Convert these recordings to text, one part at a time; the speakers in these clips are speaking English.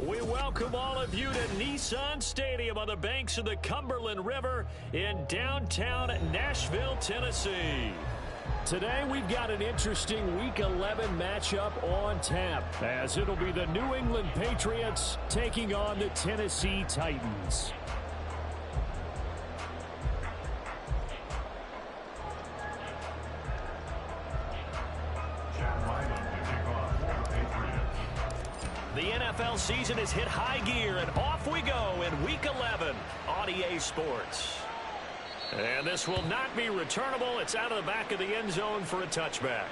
We welcome all of you to Nissan Stadium on the banks of the Cumberland River in downtown Nashville, Tennessee. Today we've got an interesting Week 11 matchup on tap, as it'll be the New England Patriots taking on the Tennessee Titans. The NFL season has hit high gear, and off we go in Week 11 on EA Sports. And this will not be returnable. It's out of the back of the end zone for a touchback.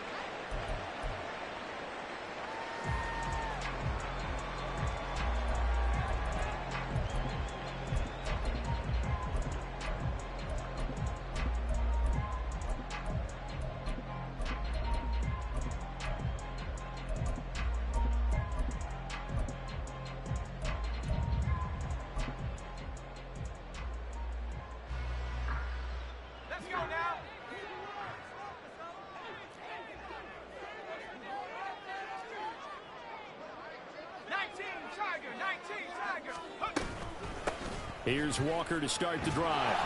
Here's Walker to start the drive.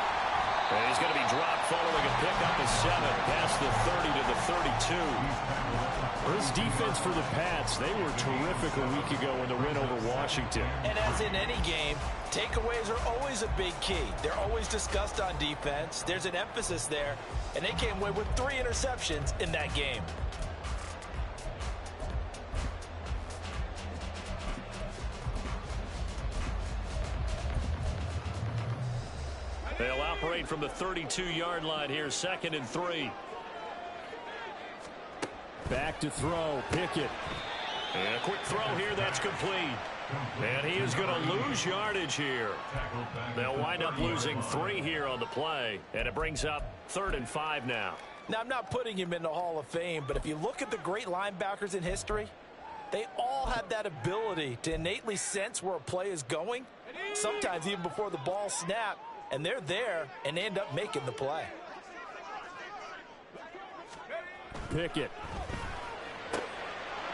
And he's going to be dropped following a pickup of 7 past the 30 to the 32. This defense for the Pats, they were terrific a week ago in the win over Washington. And as in any game, takeaways are always a big key. They're always discussed on defense. There's an emphasis there, and they came away with 3 interceptions in that game. They'll operate from the 32-yard line here, 2nd and 3. Back to throw, Pickett. And a quick throw here, that's complete. And he is going to lose yardage here. They'll wind up losing 3 here on the play, and it brings up 3rd and 5 now. Now, I'm not putting him in the Hall of Fame, but if you look at the great linebackers in history, they all have that ability to innately sense where a play is going, sometimes even before the ball snaps. And they're there and end up making the play. Pickett.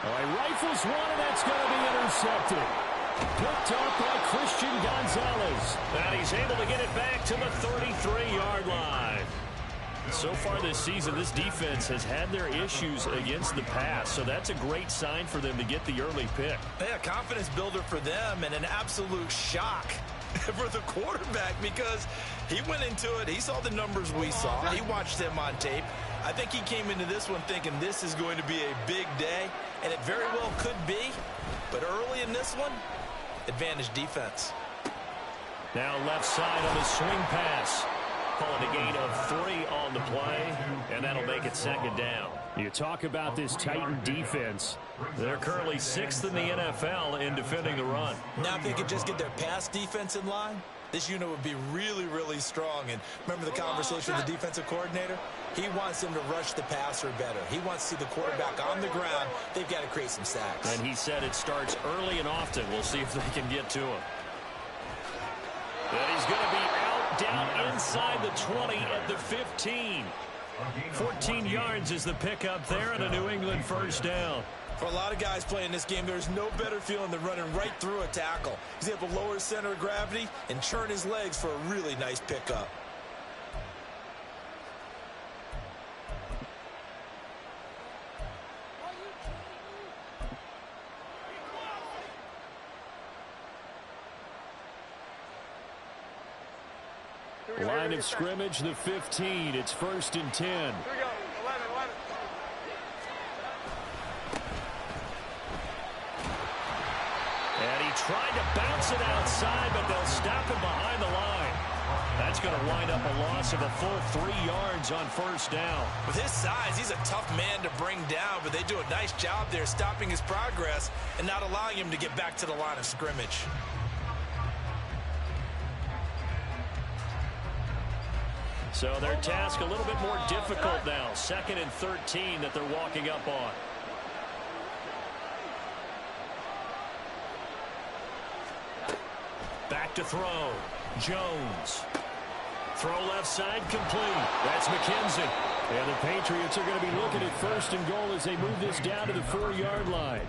All right, rifles one, and that's going to be intercepted. Picked up by Christian Gonzalez. And he's able to get it back to the 33-yard line. So far this season, this defense has had their issues against the pass, so that's a great sign for them to get the early pick. Yeah, confidence builder for them and an absolute shock for the quarterback, because he went into it, he saw the numbers we saw, he watched them on tape. I think he came into this one thinking this is going to be a big day, and it very well could be, but early in this one, advantage defense. Now left side on the swing pass. Calling a gain of 3 on the play, and that'll make it 2nd down. You talk about this Titan defense. They're currently 6th in the NFL in defending the run. Now if they could just get their pass defense in line, this unit would be really, really strong. And remember the conversation with the defensive coordinator? He wants them to rush the passer better. He wants to see the quarterback on the ground. They've got to create some sacks. And he said it starts early and often. We'll see if they can get to him. And he's going to be out down inside the 20 at the 15. 14 yards is the pickup there, and a New England first down. For a lot of guys playing this game, there's no better feeling than running right through a tackle. He's able to lower his center of gravity and churn his legs for a really nice pickup. Line of scrimmage, the 15. It's 1st and 10. Here we go. 11. And he tried to bounce it outside, but they'll stop him behind the line. That's going to wind up a loss of a full 3 yards on 1st down. With his size, he's a tough man to bring down, but they do a nice job there stopping his progress and not allowing him to get back to the line of scrimmage. So their task a little bit more difficult now. 2nd and 13 that they're walking up on. Back to throw. Jones. Throw left side complete. That's McKenzie. And the Patriots are going to be looking at 1st and goal as they move this down to the 4-yard line.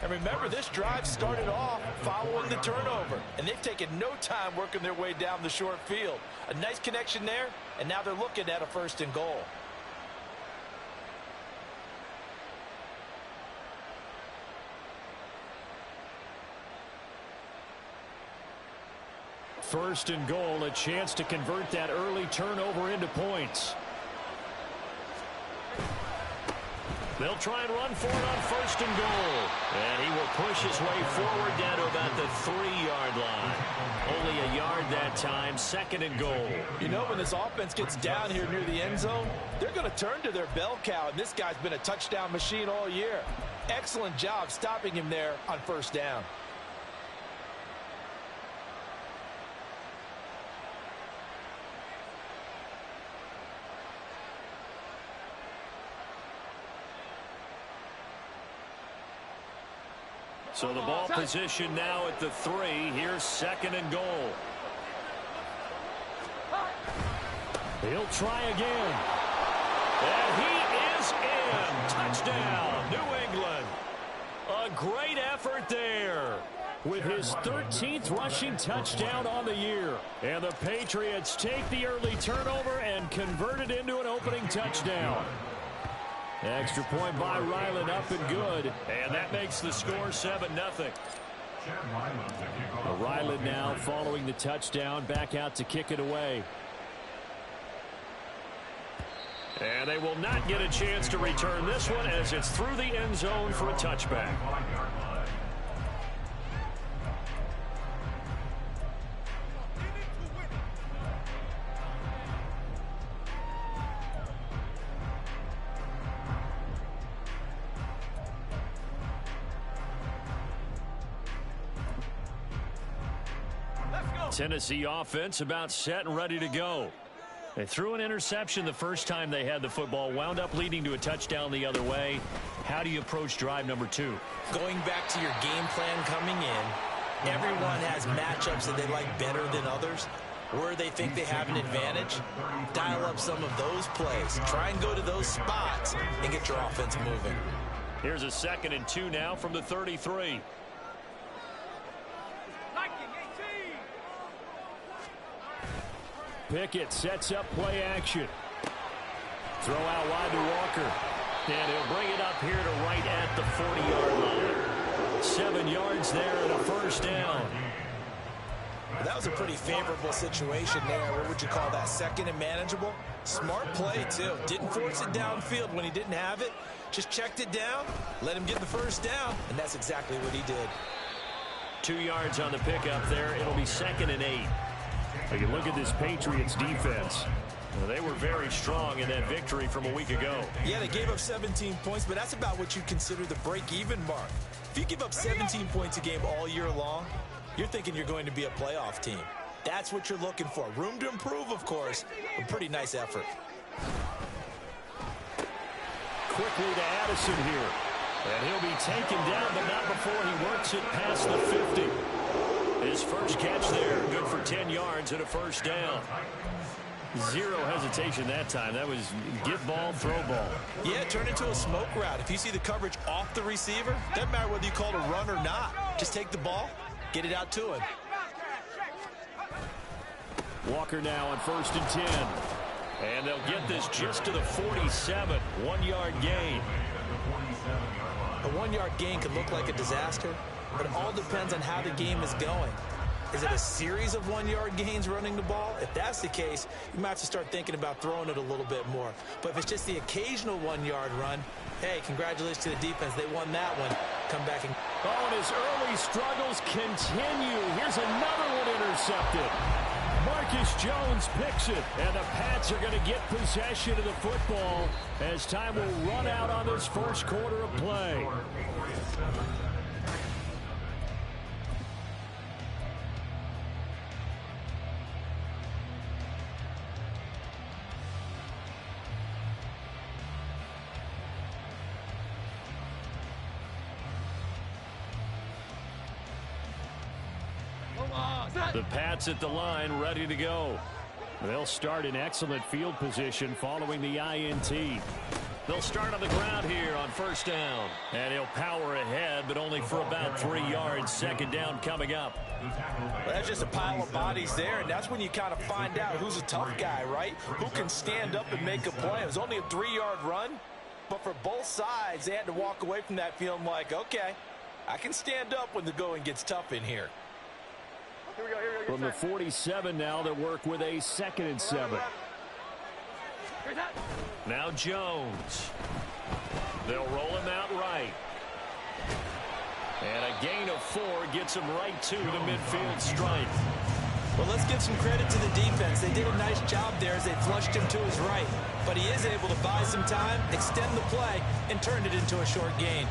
And remember, this drive started off following the turnover, and they've taken no time working their way down the short field. A nice connection there, and now they're looking at a 1st and goal. First and goal, a chance to convert that early turnover into points. They'll try and run for it on 1st and goal. And he will push his way forward down to about the 3-yard line. Only a yard that time, 2nd and goal. You know, when this offense gets down here near the end zone, they're going to turn to their bell cow, and this guy's been a touchdown machine all year. Excellent job stopping him there on 1st down. So the ball position now at the 3. Here's 2nd and goal. He'll try again. And he is in. Touchdown, New England. A great effort there with his 13th rushing touchdown on the year. And the Patriots take the early turnover and convert it into an opening touchdown. Extra point by Ryland, up and good. And that makes the score 7-0. Ryland now following the touchdown, back out to kick it away. And they will not get a chance to return this one as it's through the end zone for a touchback. Tennessee offense about set and ready to go. They threw an interception the first time they had the football, wound up leading to a touchdown the other way. How do you approach drive number 2? Going back to your game plan coming in, everyone has matchups that they like better than others. Where they think they have an advantage, dial up some of those plays. Try and go to those spots and get your offense moving. Here's a 2nd and 2 now from the 33. Pickett sets up play action. Throw out wide to Walker. And he'll bring it up here to right at the 40-yard line. 7 yards there and a 1st down. That was a pretty favorable situation there. What would you call that? 2nd and manageable? Smart play, too. Didn't force it downfield when he didn't have it. Just checked it down, let him get the 1st down, and that's exactly what he did. 2 yards on the pickup there. It'll be 2nd and 8. You look at this Patriots defense. Well, they were very strong in that victory from a week ago. Yeah, they gave up 17 points, but that's about what you consider the break-even mark. If you give up 17 points a game all year long, you're thinking you're going to be a playoff team. That's what you're looking for. Room to improve, of course, but pretty nice effort. Quickly to Addison here. And he'll be taken down, but not before he works it past the 50. His first catch there, good for 10 yards and a 1st down. Zero hesitation that time. That was get ball, throw ball. Yeah, it turned into a smoke route. If you see the coverage off the receiver, doesn't matter whether you call it a run or not. Just take the ball, get it out to him. Walker now on 1st and 10. And they'll get this just to the 47. 1-yard gain. A 1-yard gain can look like a disaster, but it all depends on how the game is going. Is it a series of 1-yard gains running the ball? If that's the case, you might have to start thinking about throwing it a little bit more. But if it's just the occasional 1-yard run, hey, congratulations to the defense. They won that one. Come back and... Oh, and his early struggles continue. Here's another one intercepted. Marcus Jones picks it, and the Pats are going to get possession of the football as time will run out on this first quarter of play. The Pats at the line, ready to go. They'll start in excellent field position following the INT. They'll start on the ground here on first down. And he'll power ahead, but only for about 3 yards. Second down coming up. Well, that's just a pile of bodies there, and that's when you kind of find out who's a tough guy, right? Who can stand up and make a play. It was only a 3-yard run, but for both sides, they had to walk away from that feeling like, okay, I can stand up when the going gets tough in here. Here we go. From the 47 now, they'll work with a 2nd and 7. Now Jones. They'll roll him out right. And a gain of 4 gets him right to the midfield stripe. Well, let's give some credit to the defense. They did a nice job there as they flushed him to his right. But he is able to buy some time, extend the play, and turn it into a short gain.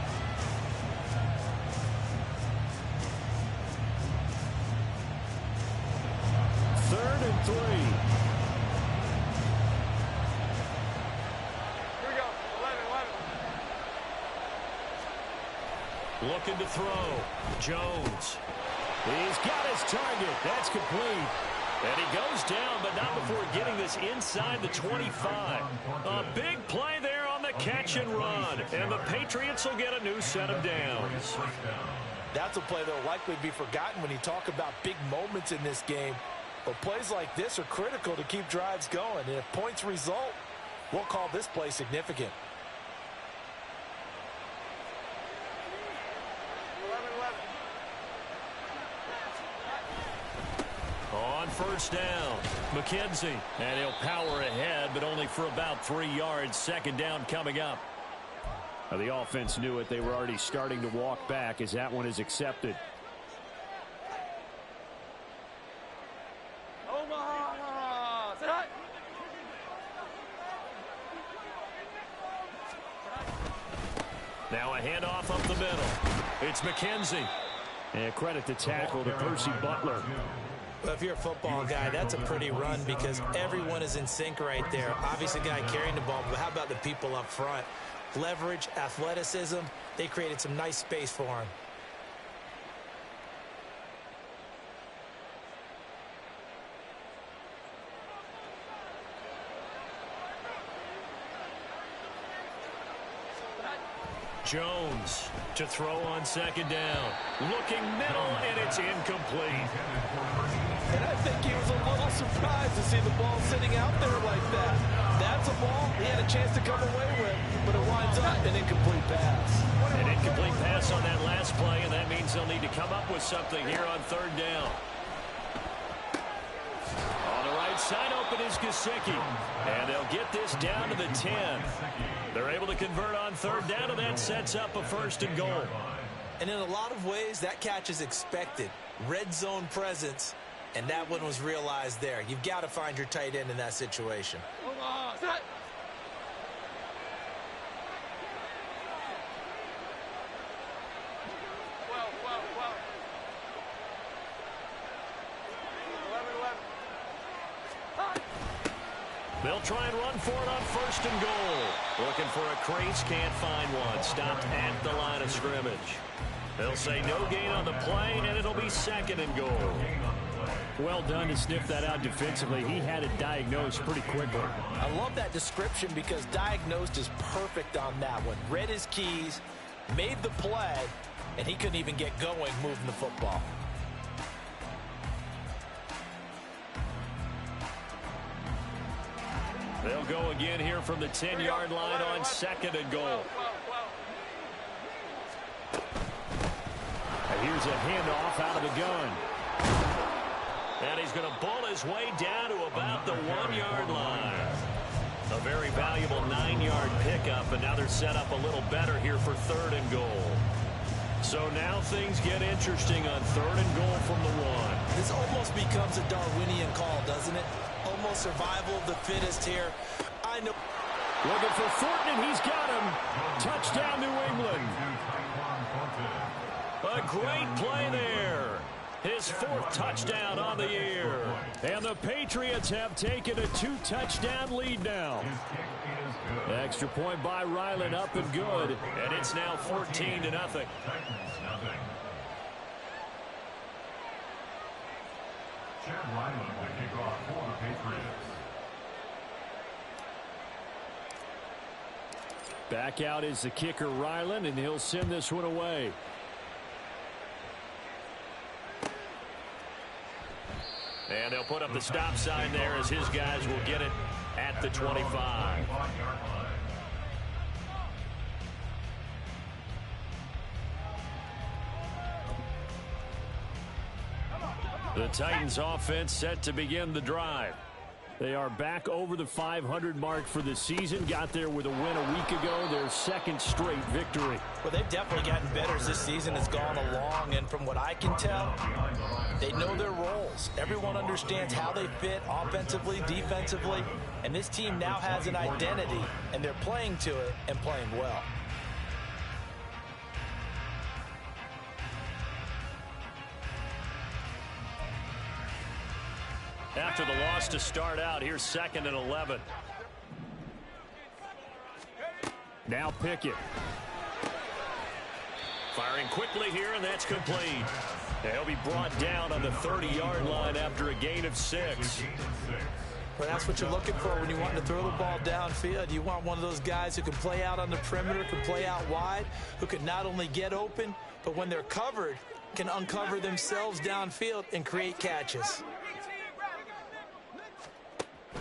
Third and 3. Looking to throw. Jones. He's got his target. That's complete. And he goes down, but not before getting this inside the 25. A big play there on the catch and run. And the Patriots will get a new set of downs. That's a play that will likely be forgotten when you talk about big moments in this game. But plays like this are critical to keep drives going. And if points result, we'll call this play significant. On first down, McKenzie. And he'll power ahead, but only for about 3 yards. Second down coming up. Now, the offense knew it. They were already starting to walk back as that one is accepted. Now a handoff up the middle. It's McKenzie. And credit the tackle to Percy Butler. Well, if you're a football guy, that's a pretty run because everyone is in sync right there. Obviously, the guy carrying the ball, but how about the people up front? Leverage, athleticism, they created some nice space for him. Jones to throw on second down. Looking middle, and it's incomplete. And I think he was a little surprised to see the ball sitting out there like that. That's a ball he had a chance to come away with, but it winds up an incomplete pass. An incomplete pass on that last play, and that means they'll need to come up with something here on third down. On the right side open is Gesicki, and they'll get this down to the 10. They're able to convert on third down, and that sets up a first and goal. And in a lot of ways, that catch is expected. Red zone presence, and that one was realized there. You've got to find your tight end in that situation. They'll try and run for it on first and goal. Looking for a crease, can't find one. Stopped at the line of scrimmage. They'll say no gain on the play, and it'll be second and goal. Well done to sniff that out defensively. He had it diagnosed pretty quickly. I love that description because diagnosed is perfect on that one. Read his keys, made the play, and he couldn't even get going moving the football. They'll go again here from the 10-yard line on second and goal. And here's a handoff out of the gun. And he's going to bull his way down to about the 1-yard line. A very valuable 9-yard pickup, and now they're set up a little better here for third and goal. So now things get interesting on third and goal from the 1. This almost becomes a Darwinian call, doesn't it? Almost survival of the fittest here. I know. Looking for Thornton, and he's got him. Touchdown, New England. A great play there. His 4th touchdown on the year. And the Patriots have taken a 2-touchdown lead now. Extra point by Ryland, up and good. And it's now 14-0. Chad Ryland will kick off for the Patriots. Back out is the kicker, Ryland, and he'll send this one away. And they'll put up the stop sign there as his guys will get it at the 25. The Titans offense set to begin the drive. They are back over the 500 mark for the season. Got there with a win a week ago, their second straight victory. Well, they've definitely gotten better as this season has gone along, and from what I can tell, they know their roles. Everyone understands how they fit offensively, defensively, and this team now has an identity, and they're playing to it and playing well. After the loss to start out, here's 2nd and 11. Now Pickett. Firing quickly here, and that's complete. He'll be brought down on the 30-yard line after a gain of 6. Well, that's what you're looking for when you want to throw the ball downfield. You want one of those guys who can play out on the perimeter, can play out wide, who can not only get open, but when they're covered, can uncover themselves downfield and create catches.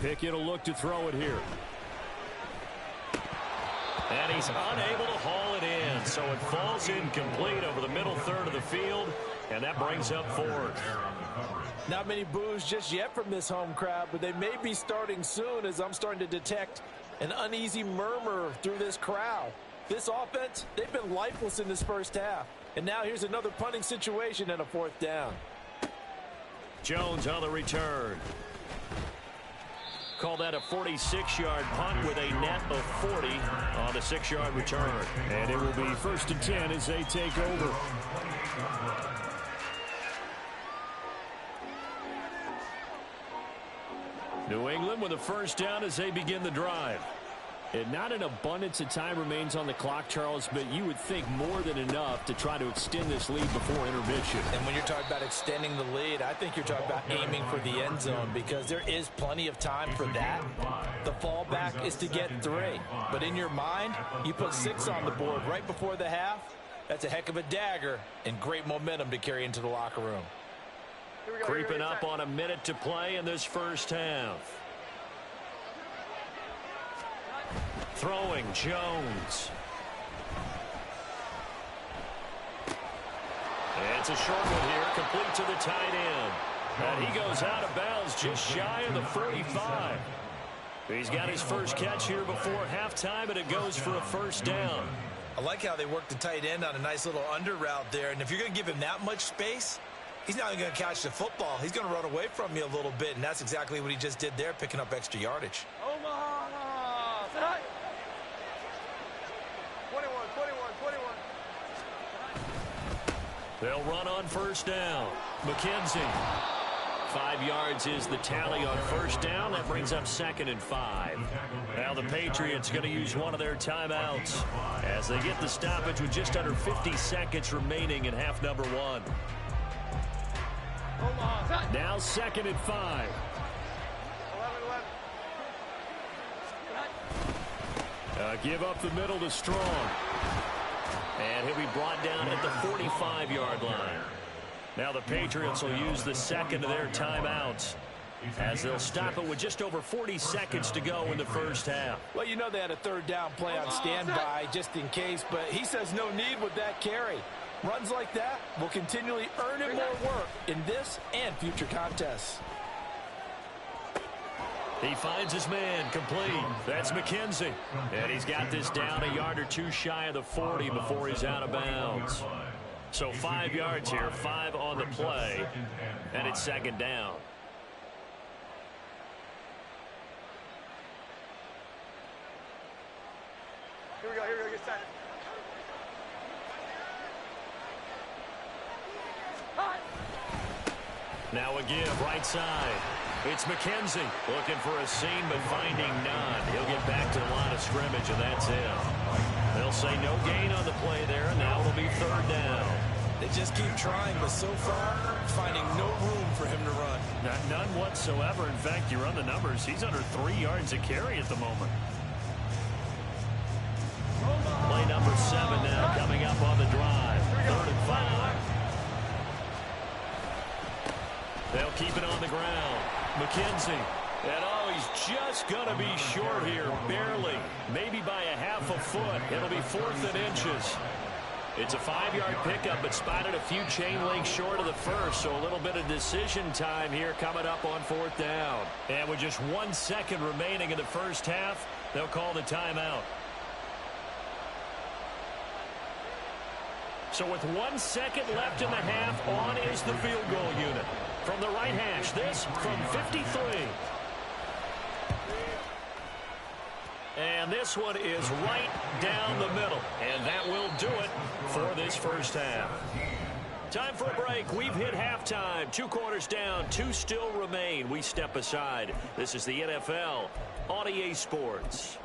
Pickett will look to throw it here. And he's unable to haul it in, so it falls incomplete over the middle third of the field, and that brings up 4th. Not many boos just yet from this home crowd, but they may be starting soon as I'm starting to detect an uneasy murmur through this crowd. This offense, they've been lifeless in this first half. And now here's another punting situation and a 4th down. Jones on the return. Call that a 46-yard punt with a net of 40 on the 6-yard return. And it will be 1st and 10 as they take over. New England with a 1st down as they begin the drive. And not an abundance of time remains on the clock, Charles, but you would think more than enough to try to extend this lead before intermission. And when you're talking about extending the lead, I think you're talking about aiming for the end zone because there is plenty of time for that. The fallback is to get 3. But in your mind, you put 6 on the board right before the half. That's a heck of a dagger and great momentum to carry into the locker room. Creeping up on a minute to play in this first half. Throwing Jones. It's a short one here, complete to the tight end. And he goes out of bounds just shy of the 45. He's got his first catch here before halftime, and it goes for a 1st down. I like how they work the tight end on a nice little under route there, and if you're going to give him that much space, he's not going to catch the football. He's going to run away from you a little bit, and that's exactly what he just did there, picking up extra yardage. 21. They'll run on 1st down. McKenzie. 5 yards is the tally on 1st down. That brings up 2nd and 5. Now the Patriots going to use one of their timeouts as they get the stoppage with just under 50 seconds remaining in half number 1. Now 2nd and 5. 11. Give up the middle to Strong. And he'll be brought down at the 45-yard line. Now the Patriots will use the 2nd of their timeouts as they'll stop it with just over 40 seconds to go in the first half. Well, you know they had a 3rd down play on standby just in case, but he says no need with that carry. Runs like that will continually earn him more work in this and future contests. He finds his man complete. That's McKenzie. And he's got this down a yard or 2 shy of the 40 before he's out of bounds. So 5 yards here, 5 on the play, and it's 2nd down. Here we go, get set. Now a give, right side. It's McKenzie looking for a seam, but finding none. He'll get back to the line of scrimmage, and that's it. They'll say no gain on the play there, and now it'll be 3rd down. They just keep trying, but so far, finding no room for him to run. None whatsoever. In fact, you run the numbers. He's under 3 yards a carry at the moment. number 7 now coming up on the drive. 3rd and 5. They'll keep it on the ground. McKenzie. And he's just going to be short here, barely. Maybe by a half a foot. It'll be 4th and inches. It's a 5-yard pickup, but spotted a few chain links short of the first, so a little bit of decision time here coming up on 4th down. And with just 1 second remaining in the first half, they'll call the timeout. So with 1 second left in the half, on is the field goal unit. From the right hash, this from 53. And this one is right down the middle. And that will do it for this first half. Time for a break. We've hit halftime. 2 quarters down, 2 still remain. We step aside. This is the NFL on EA Sports.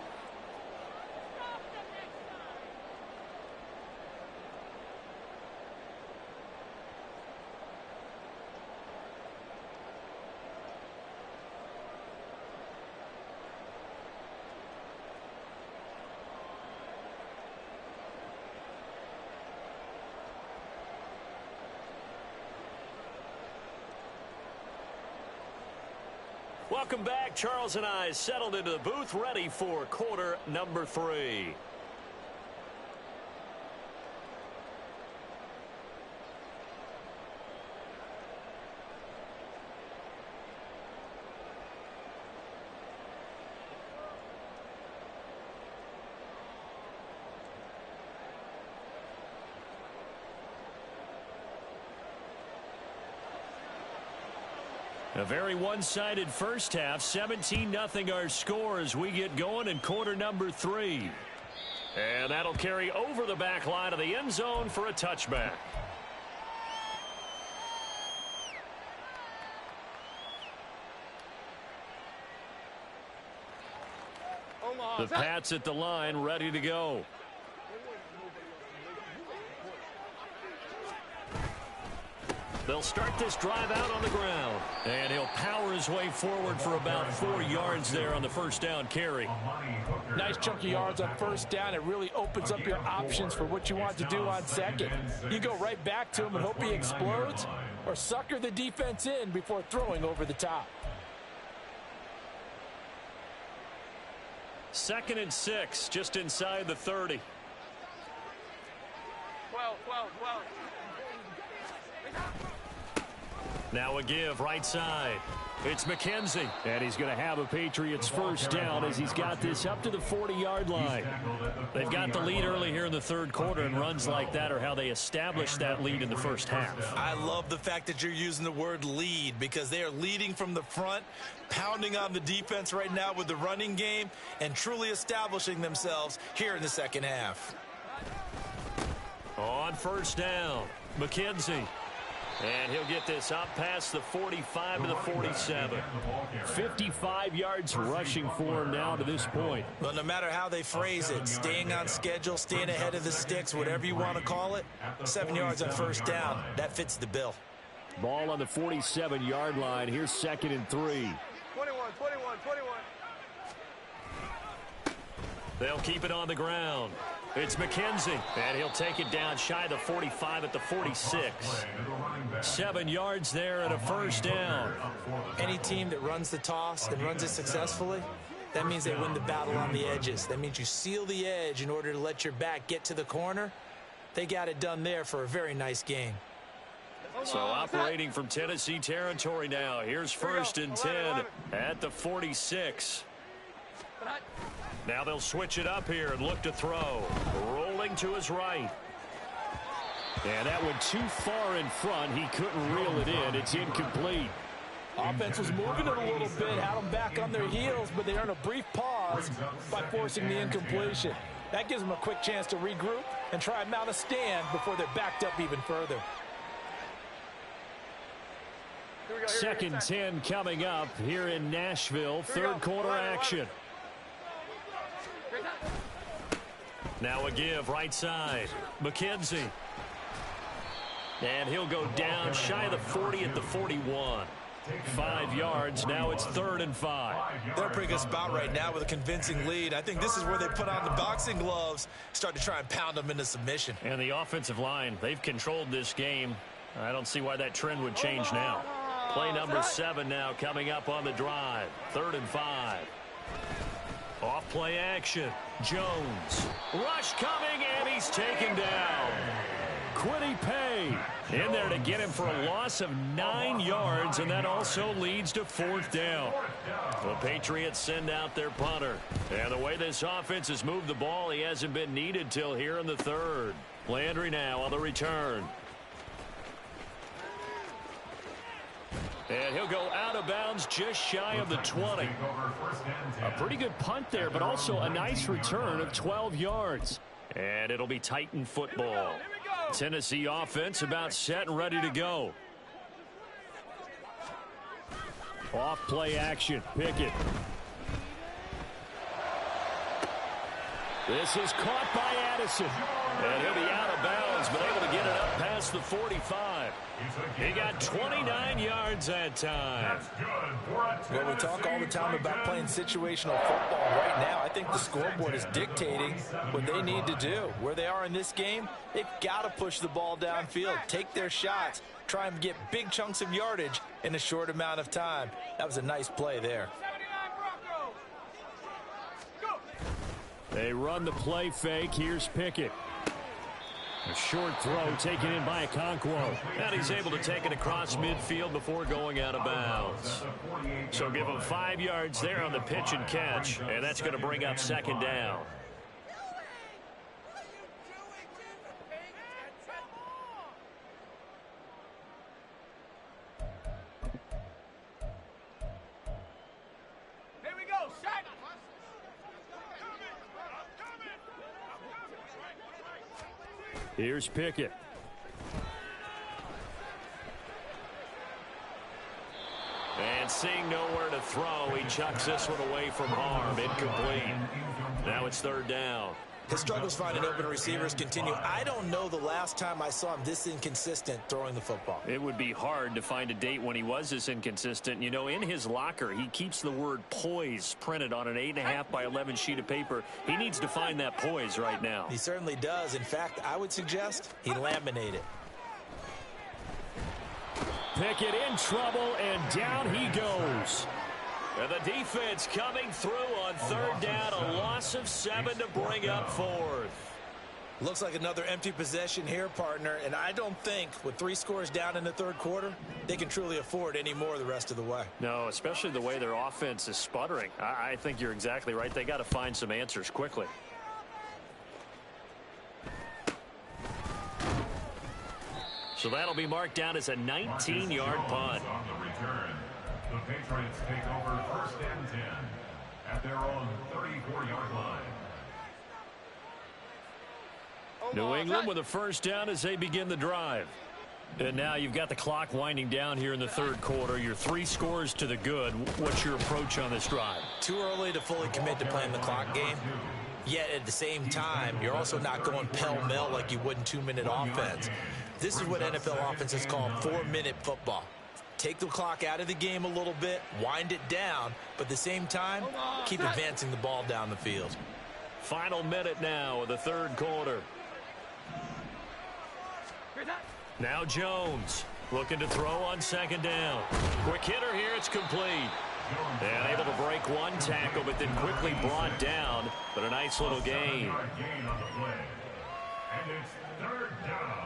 Welcome back. Charles and I settled into the booth, ready for quarter number 3. A very one-sided first half. 17-0 our score as we get going in quarter number 3. And that'll carry over the back line of the end zone for a touchback. The Pats at the line, ready to go. They'll start this drive out on the ground. And he'll power his way forward for about 4 yards there on the first down carry. Nice chunk of yards on first down. It really opens up your options for what you want to do on second. You go right back to him and hope he explodes, or sucker the defense in before throwing over the top. 2nd and 6, just inside the 30. 12. Now a give right side. It's McKenzie. And he's going to have a Patriots first down as he's got this up to the 40-yard line. They've got the lead early here in the 3rd quarter, and runs like that are how they establish that lead in the first half. I love the fact that you're using the word lead, because they are leading from the front, pounding on the defense right now with the running game, and truly establishing themselves here in the second half. On first down, McKenzie. And he'll get this up past the 45 to the 47. 55 yards rushing for him now to this point. Well, no matter how they phrase it, staying on schedule, staying ahead of the sticks, whatever you want to call it, 7 yards on first down, that fits the bill. Ball on the 47-yard line. Here's 2nd and 3. 21. They'll keep it on the ground. It's McKenzie, and he'll take it down shy of the 45 at the 46. 7 yards there and a first down. Any team that runs the toss and runs it successfully, that means they win the battle on the edges. That means you seal the edge in order to let your back get to the corner. They got it done there for a very nice game. So operating from Tennessee territory now. Here's 1st and 10 at the 46. Now they'll switch it up here and look to throw. Rolling to his right. And that went too far in front. He couldn't reel it in. It's incomplete. Offense was moving it a little bit, had them back on their heels, but they earned a brief pause by forcing the incompletion. That gives them a quick chance to regroup and try and mount a stand before they're backed up even further. 2nd 10 coming up here in Nashville. 3rd quarter action. Now a give right side. McKenzie. And he'll go down shy of the 40 at the 41. 5 yards. Now it's 3rd and 5. They're in a pretty good spot right now with a convincing lead. I think this is where they put on the boxing gloves, start to try and pound them into submission. And the offensive line, they've controlled this game. I don't see why that trend would change now. Play number 7 now coming up on the drive. 3rd and 5. Off play action. Jones. Rush coming, and he's taken down. Quiddy Pay in there to get him for a loss of 9 yards, and that also leads to 4th down. The Patriots send out their punter. And the way this offense has moved the ball, he hasn't been needed till here in the 3rd. Landry now on the return. And he'll go out of bounds just shy of the 20. A pretty good punt there, but also a nice return of 12 yards. And it'll be Titan football. Tennessee offense about set and ready to go. Off play action. Pickett. This is caught by Addison. And he'll be out of bounds, but able to get it up past the 45. He got 29 yards that time. Well, we talk all the time about playing situational football. Right now, I think the scoreboard is dictating what they need to do. Where they are in this game, they've got to push the ball downfield, take their shots, try and get big chunks of yardage in a short amount of time. That was a nice play there. They run the play fake. Here's Pickett. A short throw taken in by Okonkwo. And he's able to take it across midfield before going out of bounds. So give him 5 yards there on the pitch and catch. And that's going to bring up 2nd down. Here we go, shot. Here's Pickett. And seeing nowhere to throw, he chucks this one away from harm. Incomplete. Now it's 3rd down. His struggles finding open receivers continue. I don't know the last time I saw him this inconsistent throwing the football. It would be hard to find a date when he was this inconsistent. You know, in his locker, he keeps the word poise printed on an 8.5 by 11 sheet of paper. He needs to find that poise right now. He certainly does. In fact, I would suggest he laminate it. Pickett in trouble, and down he goes. And the defense coming through on 3rd down, a loss of 7 to bring up 4th. Looks like another empty possession here, partner, and I don't think with 3 scores down in the 3rd quarter, they can truly afford any more the rest of the way. No, especially the way their offense is sputtering. I think you're exactly right. They got to find some answers quickly. So that'll be marked down as a 19-yard punt. On the return, the Patriots take over 1st and 10 at their own 34-yard line. New England with a 1st down as they begin the drive. And now you've got the clock winding down here in the 3rd quarter. You're 3 scores to the good. What's your approach on this drive? Too early to fully commit to playing the clock game. Yet at the same time, you're also not going pell-mell like you would in 2-minute offense. This is what NFL offenses call 4-minute football. Take the clock out of the game a little bit, wind it down, but at the same time, keep advancing the ball down the field. Final minute now of the 3rd quarter. Now Jones looking to throw on 2nd down. Quick hitter here, it's complete. And able to break one tackle, but then quickly brought down. But a nice little gain. And it's 3rd down.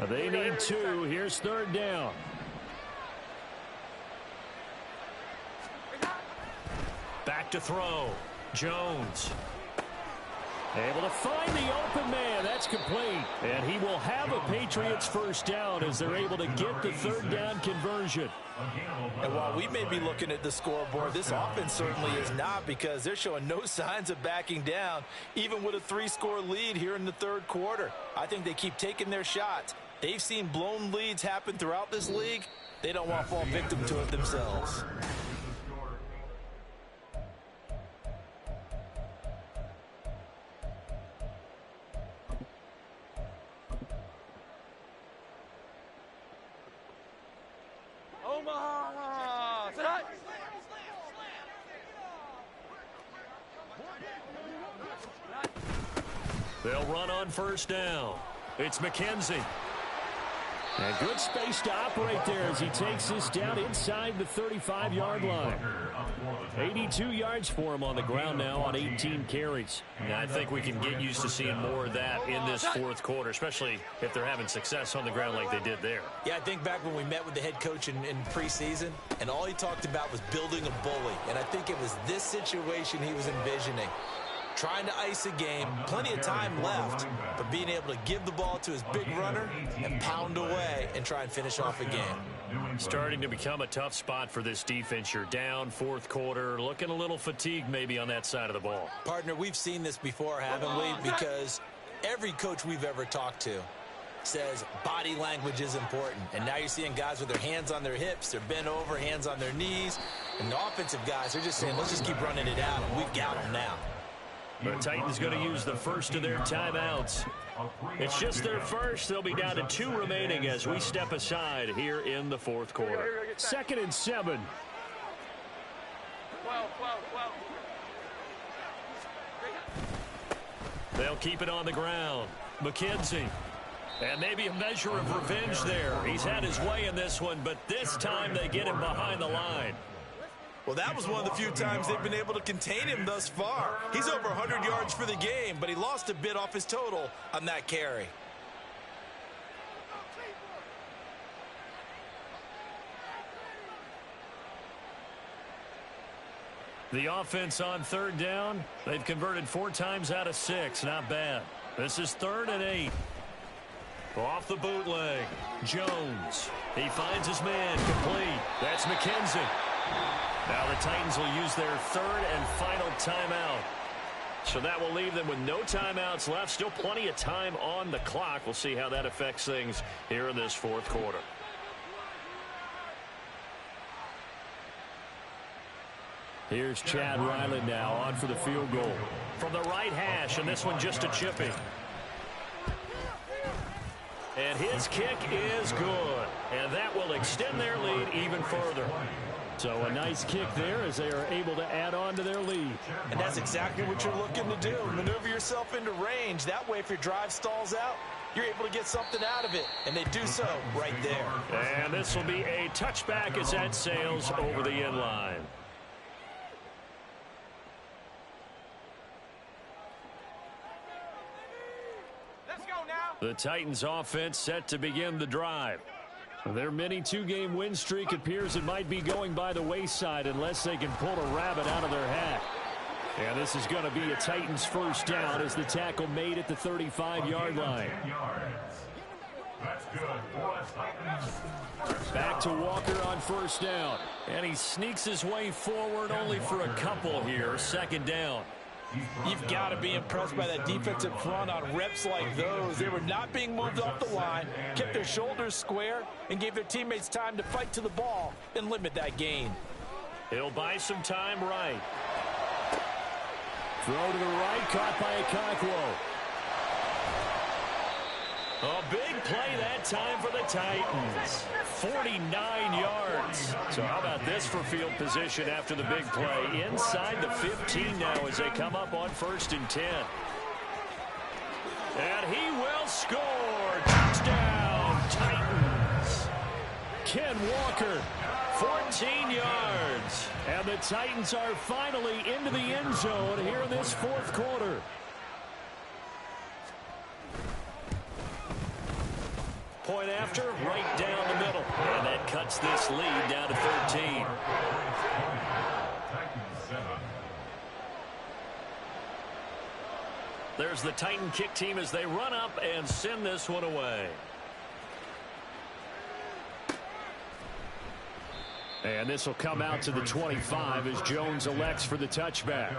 They need 2. Here's 3rd down. Back to throw. Jones. Able to find the open man. That's complete. And he will have a Patriots 1st down as they're able to get the 3rd down conversion. And while we may be looking at the scoreboard, this offense certainly is not, because they're showing no signs of backing down, even with a 3-score lead here in the 3rd quarter. I think they keep taking their shots. They've seen blown leads happen throughout this league. They don't want to fall victim to it themselves. Omaha! Set! They'll run on first down. It's McKenzie. And good space to operate there as he takes this down inside the 35-yard line. 82 yards for him on the ground now on 18 carries. And I think we can get used to seeing more of that in this fourth quarter, especially if they're having success on the ground like they did there. Yeah, I think back when we met with the head coach in preseason, and all he talked about was building a bully. And I think it was this situation he was envisioning. Trying to ice a game, plenty of time left, but being able to give the ball to his big runner and pound away and try and finish off a game. Starting to become a tough spot for this defense. You're down fourth quarter, looking a little fatigued maybe on that side of the ball. Partner, we've seen this before, haven't we? Because every coach we've ever talked to says body language is important. And now you're seeing guys with their hands on their hips, they're bent over, hands on their knees. And the offensive guys are just saying, let's just keep running it out, and we've got them now. The Titans going to use the first of their timeouts. It's just their first. They'll be down to 2 remaining as we step aside here in the fourth quarter. 2nd and 7. 12. They'll keep it on the ground. McKenzie. And maybe a measure of revenge there. He's had his way in this one, but this time they get him behind the line. Well, that was one of the few times they've been able to contain him thus far. He's over 100 yards for the game, but he lost a bit off his total on that carry. The offense on 3rd down. They've converted 4 times out of 6. Not bad. This is 3rd and 8. Off the bootleg. Jones. He finds his man complete. That's McKenzie. Now the Titans will use their 3rd and final timeout. So that will leave them with no timeouts left. Still plenty of time on the clock. We'll see how that affects things here in this fourth quarter. Here's Chad Ryland now on for the field goal. From the right hash, and this one just a chipping. And his kick is good. And that will extend their lead even further. So a nice kick there as they are able to add on to their lead. And that's exactly what you're looking to do. Maneuver yourself into range. That way, if your drive stalls out, you're able to get something out of it. And they do so right there. And this will be a touchback as that sails over the end line. Let's go now! The Titans offense set to begin the drive. Their mini 2-game win streak appears it might be going by the wayside unless they can pull a rabbit out of their hat. And this is going to be a Titans first down as the tackle made at the 35-yard line. Back to Walker on first down. And he sneaks his way forward only for a couple here. 2nd down. You've got to be impressed by that defensive front on reps like those. They were not being moved off the line, kept their shoulders square, and gave their teammates time to fight to the ball and limit that gain. He'll buy some time right. Throw to the right, caught by Okonkwo. A big play that time for the Titans. 49 yards. So how about this for field position after the big play? Inside the 15 now as they come up on 1st and 10. And he will score. Touchdown, Titans. Ken Walker, 14 yards. And the Titans are finally into the end zone here in this fourth quarter. Point after, right down the middle. And that cuts this lead down to 13. There's the Titan kick team as they run up and send this one away. And this will come out to the 25 as Jones elects for the touchback.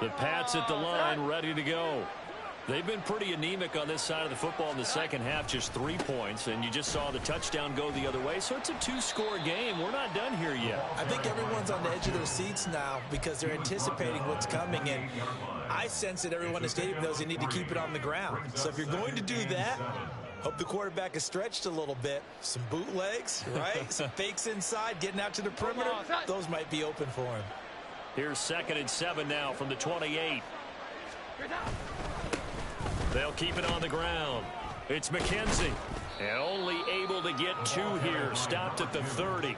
The Pats at the line, ready to go. They've been pretty anemic on this side of the football in the second half, just 3 points, and you just saw the touchdown go the other way, so it's a two-score game. We're not done here yet. I think everyone's on the edge of their seats now because they're anticipating what's coming, and I sense that everyone in the stadium knows they need to keep it on the ground. So if you're going to do that, hope the quarterback is stretched a little bit. Some bootlegs, right? Some fakes inside, getting out to the perimeter. Those might be open for him. Here's 2nd and 7 now from the 28. They'll keep it on the ground. It's McKenzie. And only able to get 2 here. Stopped at the 30.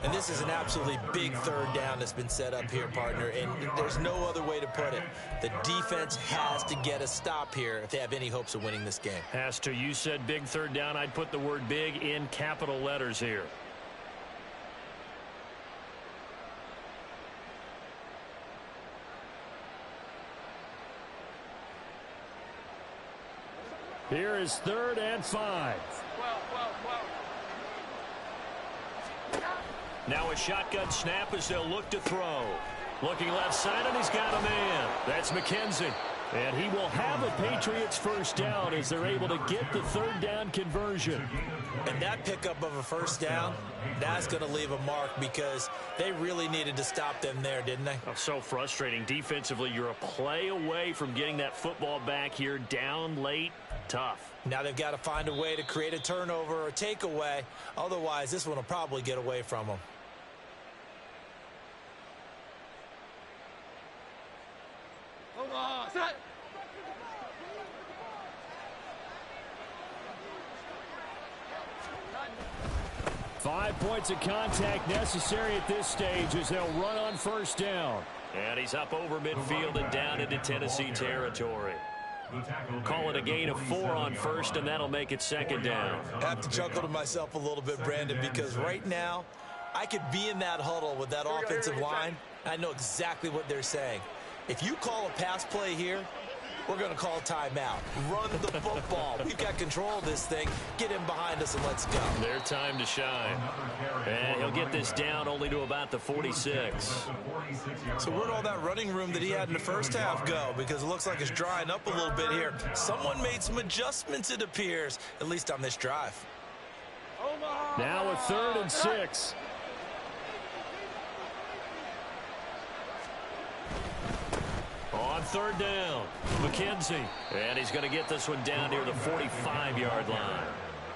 And this is an absolutely big third down that's been set up here, partner. And there's no other way to put it. The defense has to get a stop here if they have any hopes of winning this game. Has to. You said big third down. I'd put the word big in capital letters here. Here is 3rd and 5. Now a shotgun snap as they'll look to throw. Looking left side, and he's got a man. That's McKenzie. And he will have a Patriots first down as they're able to get the 3rd down conversion. And that pickup of a first down, that's going to leave a mark because they really needed to stop them there, didn't they? Oh, so frustrating. Defensively, you're a play away from getting that football back here down late. Tough. Now they've got to find a way to create a turnover or a takeaway. Otherwise, this one will probably get away from them. Set. 5 points of contact necessary at this stage as they'll run on first down. And he's up over midfield and down into Tennessee territory. Call it a gain of 4 on first, and that'll make it 2nd down. I have to chuckle to myself a little bit, Brandon, because right now I could be in that huddle with that offensive line. I know exactly what they're saying. If you call a pass play here, we're going to call timeout. Run the football. We've got control of this thing. Get him behind us and let's go. Their time to shine. And he'll get this down only to about the 46. So where'd all that running room that he had in the first half go? Because it looks like it's drying up a little bit here. Someone made some adjustments, it appears, at least on this drive. Now a 3rd and 6. On 3rd down, McKenzie. And he's going to get this one down near the 45-yard line.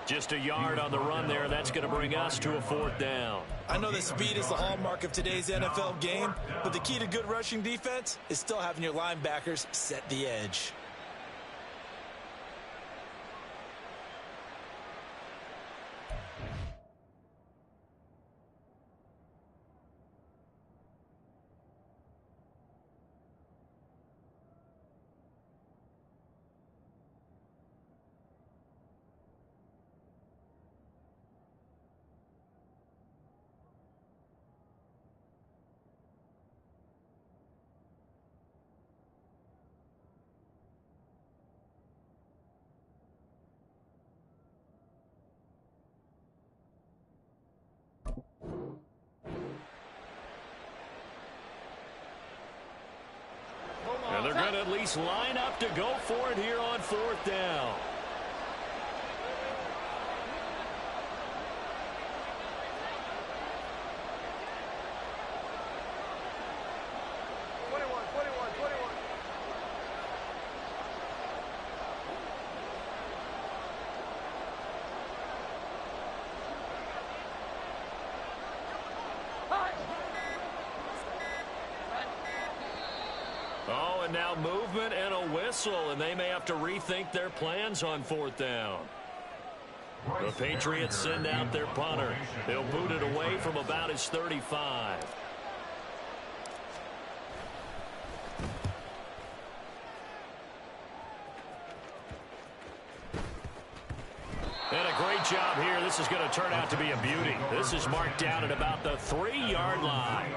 Just a yard on the run there. That's going to bring us to a 4th down. I know that speed is the hallmark of today's NFL game, but the key to good rushing defense is still having your linebackers set the edge. And they're going to at least line up to go for it here on 4th down. Oh, and now movement and a whistle, and they may have to rethink their plans on 4th down. The Patriots send out their punter. They'll boot it away from about his 35. And a great job here. This is going to turn out to be a beauty. This is marked down at about the 3-yard line.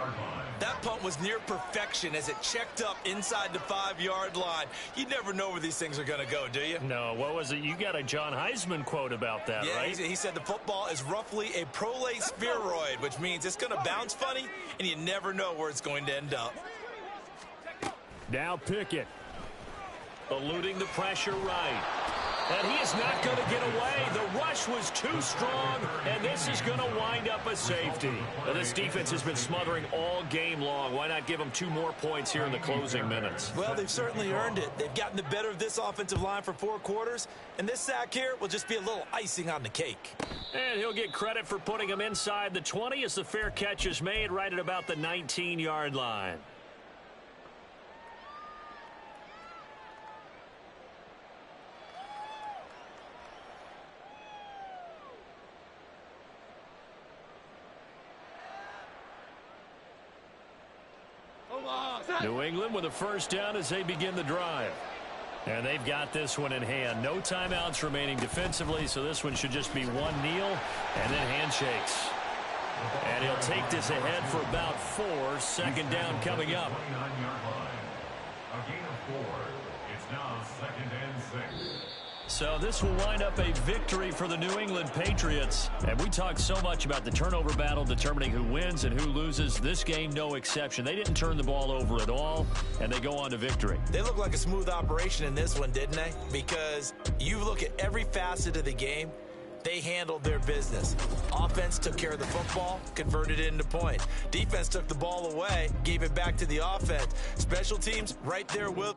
That punt was near perfection as it checked up inside the 5-yard line. You never know where these things are going to go, do you? No, what was it? You got a John Heisman quote about that, yeah, right? He said the football is roughly a prolate spheroid, which means it's going to bounce funny, and you never know where it's going to end up. Now Pickett. Eluding the pressure right. And he is not going to get away. The rush was too strong, and this is going to wind up a safety. Now, this defense has been smothering all game long. Why not give them 2 more points here in the closing minutes? Well, they've certainly earned it. They've gotten the better of this offensive line for 4 quarters, and this sack here will just be a little icing on the cake. And he'll get credit for putting him inside the 20 as the fair catch is made right at about the 19-yard line. New England with a first down as they begin the drive. And they've got this one in hand. No timeouts remaining defensively, so this one should just be one kneel and then handshakes. And he'll take this ahead for about 4. Second down coming up. A gain of 4. It's now 2nd and 6. So this will wind up a victory for the New England Patriots. And we talked so much about the turnover battle determining who wins and who loses. This game, no exception. They didn't turn the ball over at all, and they go on to victory. They look like a smooth operation in this one, didn't they? Because you look at every facet of the game, they handled their business. Offense took care of the football, converted it into points. Defense took the ball away, gave it back to the offense. Special teams right there with